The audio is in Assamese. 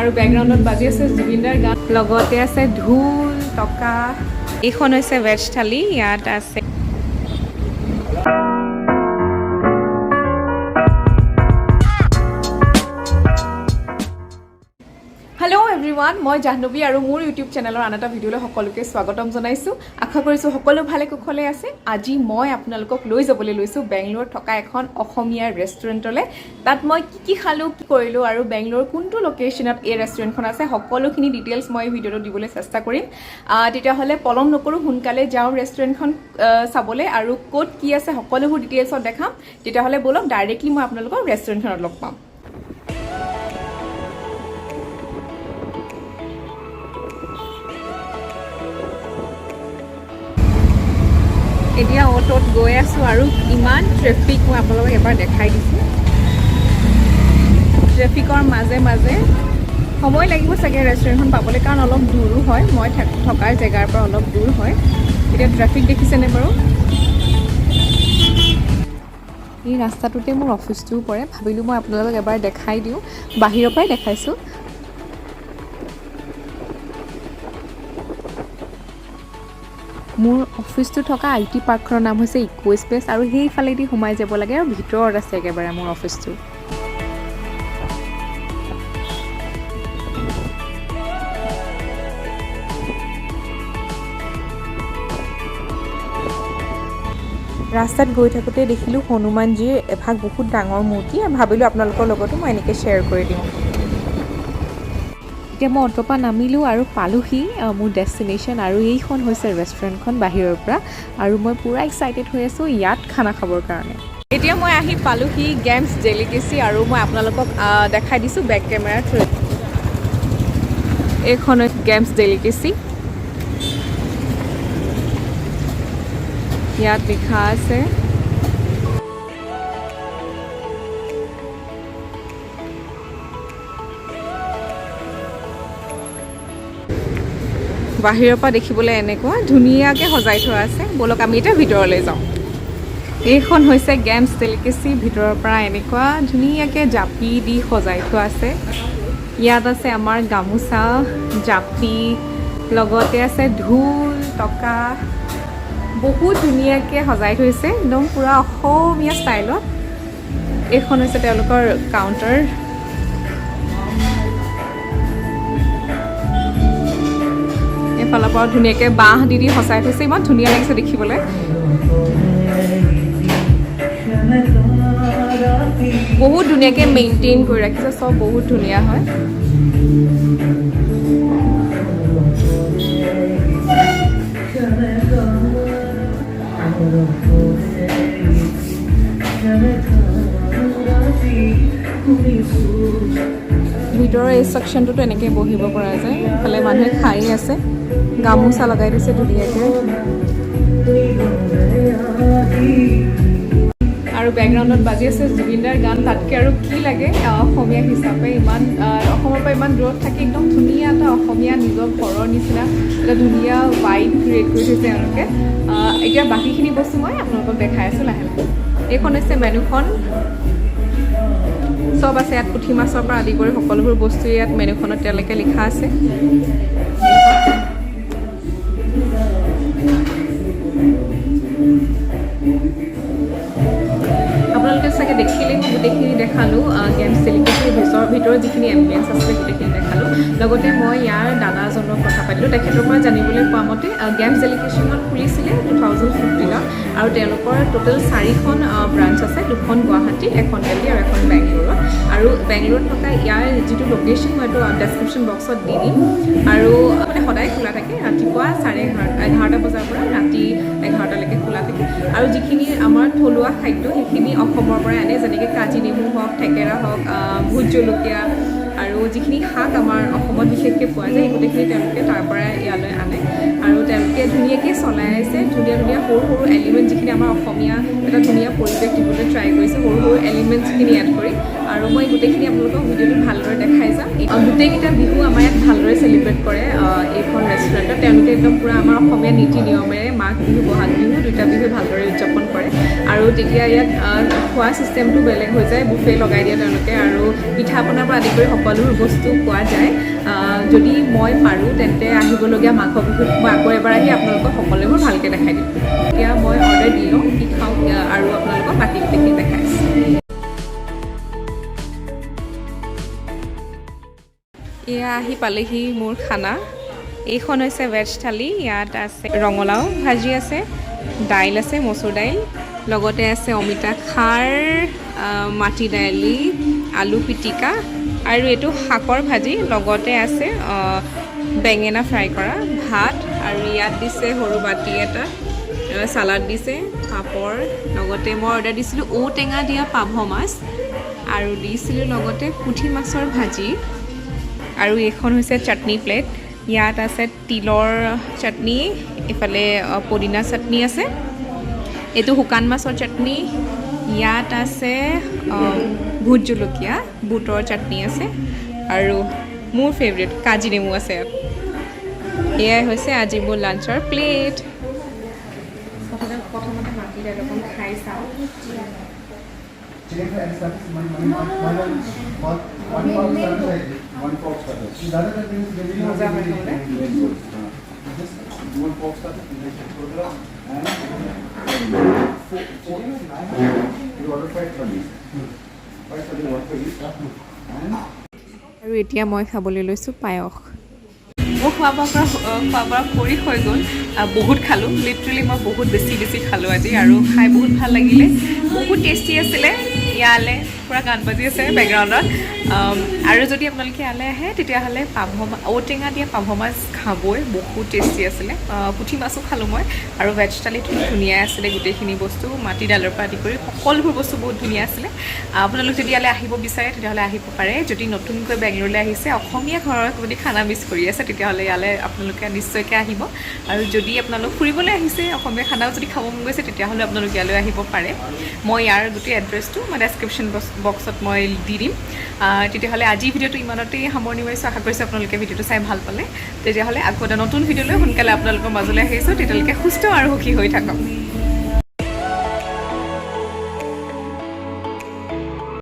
আৰু বেকগ্ৰাউণ্ডত বাজি আছে জুবিনদাৰ গান লগতে আছে ঢোল টকা এইখন হৈছে ভেজ থালি ইয়াত আছে Hello everyone, মই জাহ্নবী আৰু মোৰ ইউটিউব চেনেলৰ আন এটা ভিডিঅ'লৈ সকলোকে স্বাগতম জনাইছো আশা কৰিছো সকলো ভালে কুশলে আছে আজি মই আপোনালোকক লৈ যাবলৈ লৈছো বেংগলোৰত থকা এখন অসমীয়া ৰেষ্টুৰেণ্টলৈ তাত মই কি খালো কি কৰিলো আৰু বেংগলোৰ কোনটো লোকেশনত এই ৰেষ্টুৰেণ্টখন আছে সকলোখিনি ডিটেইলছ মই ভিডিঅ'টো দিবলৈ চেষ্টা কৰিম তেতিয়া হলে পলম নকৰো সোনকালে যাওঁ ৰেষ্টুৰেণ্টখন চাবলৈ আৰু ক'ত কি আছে সকলোবোৰ ডিটেইলছত দেখাম তেতিয়া হলে বলক ডাইৰেক্টলি মই আপোনালোকক ৰেষ্টুৰেণ্টখনত লগ পাম এতিয়া অটোত গৈ আছো আৰু ইমান ট্ৰেফিক মই আপোনালোকক এবাৰ দেখাই দিছো ট্ৰেফিকৰ মাজে মাজে সময় লাগিব চাগে ৰেষ্টুৰেণ্টখন পাবলৈ কাৰণ অলপ দূৰো হয় মই থকাৰ জেগাৰ পৰা অলপ দূৰ হয় এতিয়া ট্ৰেফিক দেখিছেনে বাৰু এই ৰাস্তাটোতে মোৰ অফিচটো পৰে ভাবিলোঁ মই আপোনালোকক এবাৰ দেখাই দিওঁ বাহিৰৰ পৰাই দেখাইছোঁ মোৰ অফিচটো থকা আইটি পাৰ্কখনৰ নাম হৈছে ইকো স্পেচ আৰু সেইফালেদি সোমাই যাব লাগে আৰু ভিতৰত আছে একেবাৰে মোৰ অফিচটো ৰাস্তাত গৈ থাকোঁতে দেখিলোঁ হনুমানজীৰ এভাগ বহুত ডাঙৰ মূৰ্তি ভাবিলোঁ আপোনালোকৰ লগতো মই এনেকৈ শ্বেয়াৰ কৰি দিওঁ এতিয়া মই অটোৰ পৰা নামিলোঁ আৰু পালোহি মোৰ ডেষ্টিনেশ্যন আৰু এইখন হৈছে ৰেষ্টুৰেণ্টখন বাহিৰৰ পৰা আৰু মই পূৰা এক্সাইটেড হৈ আছোঁ ইয়াত খানা খাবৰ কাৰণে এতিয়া মই আহি পালোহি গেমছ ডেলিকেচি আৰু মই আপোনালোকক দেখাই দিছোঁ বেক কেমেৰা থ্ৰুত এইখন গেমছ ডেলিকেচি ইয়াত লিখা আছে বাহিৰৰ পৰা দেখিবলৈ এনেকুৱা ধুনীয়াকৈ সজাই থোৱা আছে বলক আমি এতিয়া ভিতৰলৈ যাওঁ এইখন হৈছে গেমছ ডেলিকেচি ভিতৰৰ পৰা এনেকুৱা ধুনীয়াকৈ জাপি দি সজাই থোৱা আছে ইয়াত আছে আমাৰ গামোচা জাপি লগতে আছে ঢোল টকা বহুত ধুনীয়াকৈ সজাই থৈছে একদম পূৰা অসমীয়া ষ্টাইলত এইখন হৈছে তেওঁলোকৰ কাউণ্টাৰ এইফালৰ পৰা ধুনীয়াকৈ বাঁহ দি দি সজাই থৈছে ইমান ধুনীয়া লাগিছে দেখিবলৈ বহুত ধুনীয়াকৈ মেইনটেইন কৰি ৰাখিছে চব বহুত ধুনীয়া হয় ভিতৰৰ এই ছেকশ্যনটোতো এনেকৈ বহিব পৰা যায় ইফালে মানুহে খাই আছে গামোচা লগাই দিছে ধুনীয়াকৈ আৰু বেকগ্ৰাউণ্ডত বাজি আছে জুবিনদাৰ গান তাতকৈ আৰু কি লাগে অসমীয়া হিচাপে ইমান অসমৰ পৰা ইমান দূৰত থাকি একদম ধুনীয়া এটা অসমীয়া নিজৰ ঘৰৰ নিচিনা এটা ধুনীয়া ভাইব ক্ৰিয়েট কৰি থৈছে তেওঁলোকে এতিয়া বাকীখিনি বস্তু মই আপোনালোকক দেখাই আছোঁ লাহে লাহে এইখন হৈছে মেনুখন চব আছে ইয়াত পুঠি মাছৰ পৰা আদি কৰি সকলোবোৰ বস্তু ইয়াত মেনুখনত তেওঁলোকে লিখা আছে আপোনালোকে চাগে দেখিলে গোটেইখিনি দেখালোঁ গেমছ ডেলিকেচিৰ ভিতৰত যিখিনি এম্বিয়েঞ্চ আছিলে গোটেইখিনি দেখালোঁ লগতে মই ইয়াৰ দাদাজনৰ কথা পাতিলোঁ তেখেতৰ পৰা জানিবলৈ পোৱা মতে গেমছ ডেলিকেচিখন খুলিছিলে 2015ত আৰু তেওঁলোকৰ টোটেল 4খন ব্ৰাঞ্চ আছে 2খন গুৱাহাটীত এখন দিল্লী আৰু এখন বেংগলোৰত আৰু বেংগলোৰত থকা ইয়াৰ যিটো লোকেশ্যন মই এইটো ডেছক্ৰিপশ্যন বক্সত দি দিম আৰু মানে সদায় খোলা থাকে ৰাতিপুৱা 11:30 বজাৰ পৰা ৰাতি 11টালৈকে খোলা থাকে আৰু যিখিনি আমাৰ থলুৱা খাদ্য সেইখিনি অসমৰ পৰা আনে যেনেকৈ কাজি নেমু হওক থেকেৰা হওক ভোট জলকীয়া আৰু যিখিনি শাক আমাৰ অসমত বিশেষকৈ পোৱা যায় সেই গোটেইখিনি তেওঁলোকে তাৰ পৰা ইয়ালৈ আনে আৰু তেওঁলোকে ধুনীয়াকৈ চলাই আছে ধুনীয়া ধুনীয়া সৰু সৰু এলিমেণ্ট যিখিনি আমাৰ অসমীয়া এটা ধুনীয়া পৰিৱেশ দিবলৈ ট্ৰাই কৰিছে সৰু সৰু এলিমেণ্টছখিনি এড কৰি আৰু মই গোটেইখিনি আপোনালোকক ভিডিঅ'টো ভালদৰে দেখাই যাম গোটেইকেইটা বিহু আমাৰ ইয়াত ভালদৰে চেলিব্ৰেট কৰে এইখন ৰেষ্টুৰেণ্টত তেওঁলোকে একদম পূৰা আমাৰ অসমীয়া নীতি নিয়মেৰে মাঘ বিহু বহাগ বিহু দুটা বিহু ভালদৰে উদযাপন কৰে কৰে আৰু তেতিয়া ইয়াত খোৱা চিষ্টেমটো বেলেগ হৈ যায় বুফে লগাই দিয়ে তেওঁলোকে আৰু পিঠা পনাৰ পৰা আদি কৰি সকলোবোৰ বস্তু পোৱা যায় যদি মই পাৰোঁ তেন্তে আহিবলগীয়া মাঘ বিহুত মই আকৌ এবাৰ আহি আপোনালোকক সকলোবোৰ ভালকৈ দেখাই দিম এতিয়া মই অৰ্ডাৰ দি লওঁ কি খাওঁ আৰু আপোনালোকক বাকী গোটেইখিনি দেখাইছোঁ এয়া আহি পালেহি মোৰ খানা এইখন হৈছে ভেজ থালি ইয়াত আছে ৰঙালাও ভাজি আছে দাইল আছে মচুৰ দাইল লগতে আছে অমিতা খাৰ মাটি দালি আলু পিটিকা আৰু এইটো শাকৰ ভাজি লগতে আছে বেঙেনা ফ্ৰাই কৰা ভাত আৰু ইয়াত দিছে সৰু বাটি এটা সালাড দিছে পাপৰ লগতে মই অৰ্ডাৰ দিছিলোঁ ঔটেঙা দিয়া পাভ মাছ আৰু দিছিলোঁ লগতে পুঠি মাছৰ ভাজি আৰু এইখন হৈছে চাটনি প্লেট ইয়াত আছে তিলৰ চাটনি ইফালে পদিনা চাটনি আছে এইটো শুকান মাছৰ চাটনি ইয়াত আছে ভোট জলকীয়া বুটৰ চাটনি আছে আৰু মোৰ ফেভৰেট কাজি নেমু আছে এয়াই হৈছে আজি মোৰ লাঞ্চৰ প্লেট প্ৰথমতে মাটি দাইল অকণ খাই চাওঁ আৰু এতিয়া মই খাবলৈ লৈছোঁ পায়স মোৰ খোৱা বোৱা কৰি হৈ গ'ল বহুত খালোঁ লিটাৰেলি মই বহুত বেছি খালোঁ আজি আৰু খাই বহুত ভাল লাগিলে বহুত টেষ্টি আছিলে ইয়ালৈ পূৰা গান বাজি আছে বেকগ্ৰাউণ্ডত আৰু যদি আপোনালোকে ইয়ালৈ আহে তেতিয়াহ'লে ঔটেঙা দিয়া পাভ মাছ খাবই বহুত টেষ্টি আছিলে পুঠি মাছো খালোঁ মই আৰু ভেজ থালিটো ধুনীয়া আছিলে গোটেইখিনি বস্তু মাটি দাইলৰ পৰা আদি কৰি সকলোবোৰ বস্তু বহুত ধুনীয়া আছিলে আপোনালোক যদি ইয়ালৈ আহিব বিচাৰে তেতিয়াহ'লে আহিব পাৰে যদি নতুনকৈ বেংগলোৰলৈ আহিছে অসমীয়া ঘৰৰ যদি খানা মিছ কৰি আছে তেতিয়াহ'লে ইয়ালৈ আপোনালোকে নিশ্চয়কৈ আহিব আৰু যদি আপোনালোক ফুৰিবলৈ আহিছে অসমীয়া খানাও যদি খাব মন গৈছে তেতিয়াহ'লে আপোনালোক ইয়ালৈ আহিব পাৰে মই ইয়াৰ গোটেই এড্ৰেছটো মই ডেছক্ৰিপশ্যন বক্সত মই দি দিম তেতিয়াহ'লে আজি ভিডিঅ'টো ইমানতেই সামৰণি মাৰিছোঁ আশা কৰিছোঁ আপোনালোকে ভিডিঅ'টো চাই ভাল পালে তেতিয়াহ'লে আকৌ এটা নতুন ভিডিঅ'লৈ সোনকালে আপোনালোকৰ মাজলৈ আহিছোঁ তেতিয়ালৈকে সুস্থ আৰু সুখী হৈ থাকক